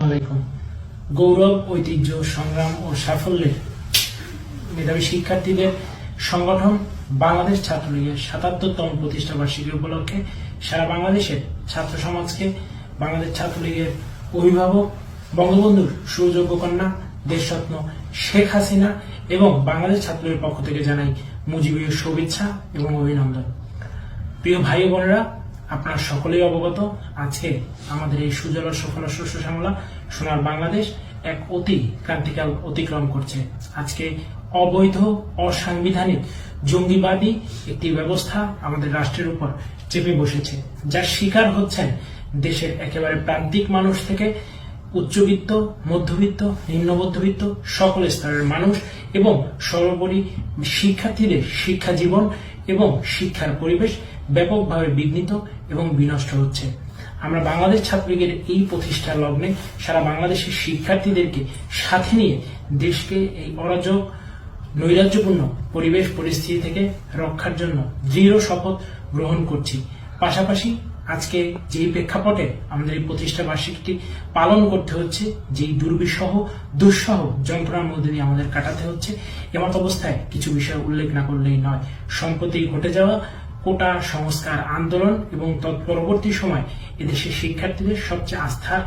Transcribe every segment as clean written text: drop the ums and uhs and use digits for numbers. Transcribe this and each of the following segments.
আলাইকুম। গৌরব, ঐতিহ্য, সংগ্রাম ও সাফল্যের মেধাবী শিক্ষার্থীদের সংগঠন বাংলাদেশ ছাত্রলীগের ৭৭তম প্রতিষ্ঠা বার্ষিকী উপলক্ষে সারা বাংলাদেশের ছাত্র সমাজকে বাংলাদেশ ছাত্রলীগের অভিভাবক, বঙ্গবন্ধুর সুযোগ্য কন্যা, দেশরত্ন শেখ হাসিনা এবং বাংলাদেশ ছাত্রলীগের পক্ষ থেকে জানাই মুজিবীয় শুভেচ্ছা এবং অভিনন্দন। প্রিয় ভাই বোনেরা, আপনারা সকলেই অবগত, আজকে আমাদের এই সুজলা সুফলা শস্য শ্যামলা সোনার বাংলাদেশ এক অতি ক্রান্তিকাল অতিক্রম করছে। আজকে অবৈধ, অসাংবিধানিক, জঙ্গিবাদী একটি ব্যবস্থা আমাদের রাষ্ট্রের উপর চেপে বসেছে, যার শিকার হচ্ছেন দেশের একেবারে প্রান্তিক মানুষ থেকে উচ্চবিত্ত, মধ্যবিত্ত, নিম্ন মধ্যবিত্ত সকল স্তরের মানুষ এবং সর্বোপরি শিক্ষার্থীদের শিক্ষা জীবন এবং শিক্ষার পরিবেশ ব্যাপকভাবে বিঘ্নিত এবং বিনষ্ট হচ্ছে। আমরা বাংলাদেশ ছাত্রলীগের এই প্রতিষ্ঠা লগ্নে সারা বাংলাদেশের শিক্ষার্থীদেরকে সাথে নিয়ে দেশকে এই অরাজক, নৈরাজ্যপূর্ণ পরিবেশ পরিস্থিতি থেকে রক্ষার জন্য দৃঢ় শপথ গ্রহণ করছি। পাশাপাশি আজকে যেই প্রেক্ষাপটে আমাদের এই প্রতিষ্ঠা বার্ষিকীটি পালন করতে হচ্ছে, যেই দুঃসহ যন্ত্রণার মধ্যে দিয়ে আমাদের কাটাতে হচ্ছে, এমত অবস্থায় কিছু বিষয় উল্লেখ না করলেই নয়। সম্প্রতি ঘটে যাওয়া কোটা সংস্কার আন্দোলন এবং তৎপরবর্তী সময় এদেশের শিক্ষার্থীদের সবচেয়ে আস্থার,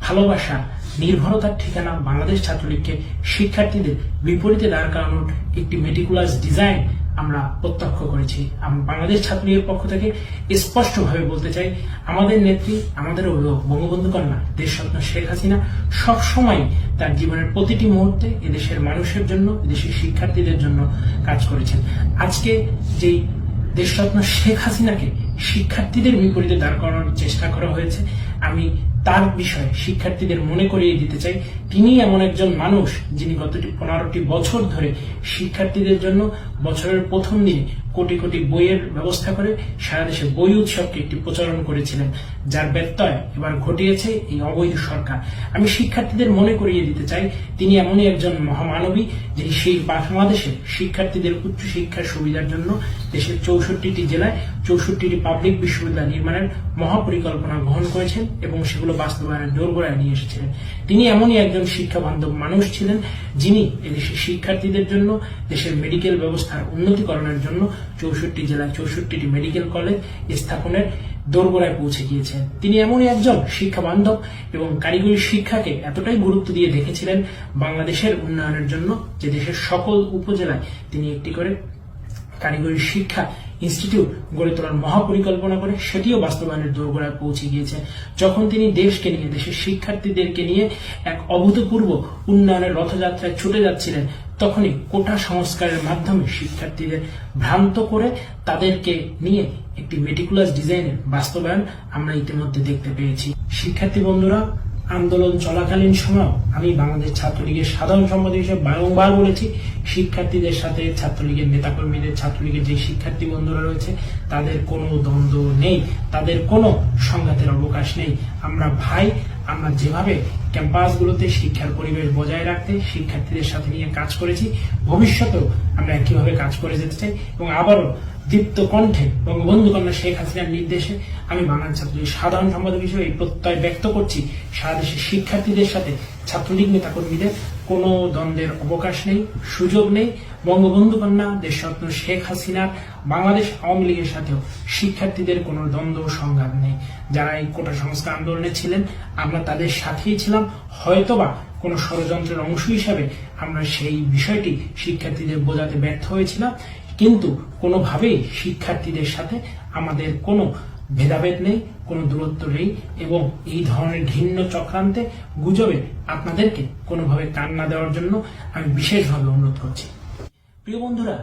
ভালোবাসা, নির্ভরতার ঠিকানা বাংলাদেশ ছাত্রলীগকে শিক্ষার্থীদের বিপরীতে দাঁড় করানোর একটি মেটিকুলাস ডিজাইন আমরা প্রত্যক্ষ করেছি। বাংলাদেশ ছাত্রলীগের পক্ষ থেকে স্পষ্টভাবে বলতে চাই, আমাদের নেত্রী, আমাদের অভিভাবক বঙ্গবন্ধু কন্যা দেশরত্ন শেখ হাসিনা সবসময় তার জীবনের প্রতিটি মুহূর্তে এদেশের মানুষের জন্য, এদেশের শিক্ষার্থীদের জন্য কাজ করেছেন। আজকে যেই দেশরত্ন শেখ হাসিনাকে শিক্ষার্থীদের বিপরীতে দাঁড় করানোর চেষ্টা করা হয়েছে, আমি তার বিষয়ে শিক্ষার্থীদের মনে করিয়ে দিতে চাই, তিনি এমন একজন মানুষ যিনি গত 15টি বছর ধরে শিক্ষার্থীদের জন্য বছরের প্রথম দিনে কোটি কোটি বইয়ের ব্যবস্থা করে সারা দেশে বই উৎসবকে একটি প্রচলন করেছিলেন, যার ব্যত্যয় এবার ঘটিয়েছে এই অবৈধ সরকার। আমি শিক্ষার্থীদের মনে করিয়ে দিতে চাই, তিনি এমনই একজন মহামানবী যিনি সেই বাংলাদেশে শিক্ষার্থীদের উচ্চ শিক্ষার সুবিধার জন্য দেশের 64টি জেলায় 64টি পাবলিক বিশ্ববিদ্যালয় নির্মাণের মহাপরিকল্পনা গ্রহণ করেছেন এবং সেগুলো বাস্তবায়নের দোরগোড়ায় নিয়ে এসেছিলেন। তিনি এমনই একজন শিক্ষা বান্ধব মানুষ ছিলেন যিনি এদেশের শিক্ষার্থীদের জন্য দেশের মেডিকেল ব্যবস্থার উন্নতিকরণের জন্য 64 জেলায় 64টি মেডিকেল কলেজ স্থাপনের দোরগোড়ায় পৌঁছে গিয়েছেন। তিনি এমনই একজন শিক্ষা বান্ধব এবং কারিগরি শিক্ষাকে এতটাই গুরুত্ব দিয়ে দেখেছিলেন বাংলাদেশের উন্নয়নের জন্য যে দেশের সকল উপজেলায় তিনি একটি করে কারিগরি শিক্ষা ইনস্টিটিউট গড়ে তোলার মহাপরিকল্পনা করে সেটিও বাস্তবায়নের দোরগোড়ায় পৌঁছে গিয়েছে। যখন তিনি দেশকে নিয়ে, দেশের শিক্ষার্থীদেরকে নিয়ে এক অভূতপূর্ব উন্নয়নের রথযাত্রায় ছুটে যাচ্ছিলেন, তখনই কোটা সংস্কারের মাধ্যমে শিক্ষার্থীদের ভ্রান্ত করে তাদেরকে নিয়ে একটি মেটিকুলাস ডিজাইনের বাস্তবায়ন আমরা ইতিমধ্যে দেখতে পেয়েছি। শিক্ষার্থী বন্ধুরা, আন্দোলন চলাকালীন সময় আমি বাংলাদেশ ছাত্রলীগের সাধারণ সম্পাদক হিসেবে বারংবার বলেছি, শিক্ষার্থীদের সাথে ছাত্রলীগের নেতাকর্মীদের, ছাত্রলীগের যে শিক্ষার্থী বন্ধুরা রয়েছে তাদের কোনো দ্বন্দ্ব নেই, তাদের কোনো সংঘাতের অবকাশ নেই। আমরা ভাই, আমরা যেভাবে ক্যাম্পাসগুলোতে শিক্ষার পরিবেশ বজায় রাখতে শিক্ষার্থীদের সাথে নিয়ে কাজ করেছি, ভবিষ্যতেও আমরা একইভাবে কাজ করে যেতে চাই এবং আবারও দীপ্ত কণ্ঠে বঙ্গবন্ধু কন্যা শেখ হাসিনার নির্দেশে আমি বাংলাদেশ ছাত্রলীগের সাধারণ সম্পাদক হিসেবে এই প্রত্যয় ব্যক্ত করছি, সারা দেশের শিক্ষার্থীদের সাথে ছাত্রলীগ নেতাকর্মীদের কোনো দ্বন্দ্বের অবকাশ নেই, সুযোগ নেই। বঙ্গবন্ধু কন্যা দেশরত্ন শেখ হাসিনার বাংলাদেশ আওয়ামী লীগের সাথেও শিক্ষার্থীদের কোনো দ্বন্দ্ব সংঘাত নেই। যারা এই কোটা সংস্কার আন্দোলনে ছিলেন, আমরা তাদের সাথেই ছিলাম। হয়তোবা কোনো ষড়যন্ত্রের অংশ হিসাবে আমরা সেই বিষয়টি শিক্ষার্থীদের বোঝাতে ব্যর্থ হয়েছিলাম, কিন্তু কোনোভাবেই শিক্ষার্থীদের সাথে আমাদের কোনো ভেদাভেদ নেই, কোনো দূরত্ব নেই এবং এই ধরনের ঘৃণ্য চক্রান্তে, গুজবে আপনাদেরকে কোনোভাবে কান না দেওয়ার জন্য আমি বিশেষভাবে অনুরোধ করছি। প্রিয় বন্ধুরা,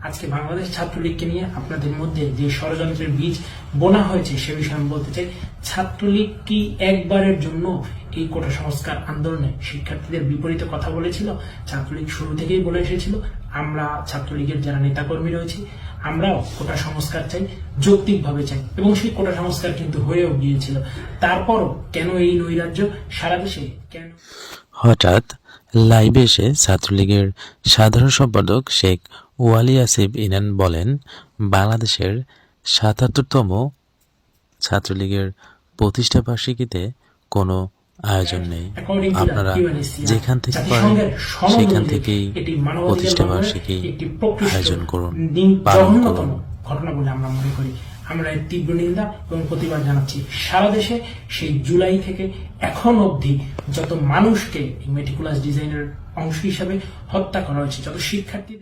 আজকে বাংলাদেশ ছাত্রলীগকে নিয়ে আপনাদের মধ্যে যে ষড়যন্ত্রের বীজ বোনা হয়েছে সে বিষয়ে আমি বলতে চাই, ছাত্রলীগ কি একবারের জন্য এই কোটা সংস্কার আন্দোলনে শিক্ষার্থীদের বিপরীতে কথা বলেছিল? ছাত্রলীগ শুরু থেকেই বলে এসেছিল, আমরা ছাত্রলীগের যারা নেতাকর্মী রয়েছি আমরাও কোটা সংস্কার চাই, যৌক্তিকভাবে চাই এবং সেই কোটা সংস্কার কিন্তু হয়েও গিয়েছিল। তারপরও কেন এই নৈরাজ্য সারা দেশে? কেন হঠাৎ লাইভে এসে ছাত্রলীগের সাধারণ সম্পাদক শেখ ওয়ালি আসিফ ইনান বলেন, বাংলাদেশের ৭৭তম ছাত্রলীগের প্রতিষ্ঠা বার্ষিকীতে কোনো আয়োজন নেই। According to the আপনারা UNHCR, যেখান থেকে পারেন জাতিসংঘের সনদ সেখান অনুযায়ী থেকেই এটি মানবাধিকার প্রতিষ্ঠা লঙ্ঘনের বার্ষিকী একটি প্রকৃষ্ট আয়োজন করুন, পালন জঘন্যতম করুন। ঘটনা বলে আমরা মনে করি। আমরা এর তীব্র নিন্দা এবং প্রতিবাদ জানাচ্ছি। সারা দেশে সেই জুলাই থেকে এখন অবধি যত মানুষকে মেটিকুলাস ডিজাইনের অংশ হিসাবে হত্যা করা হয়েছে, যত শিক্ষার্থী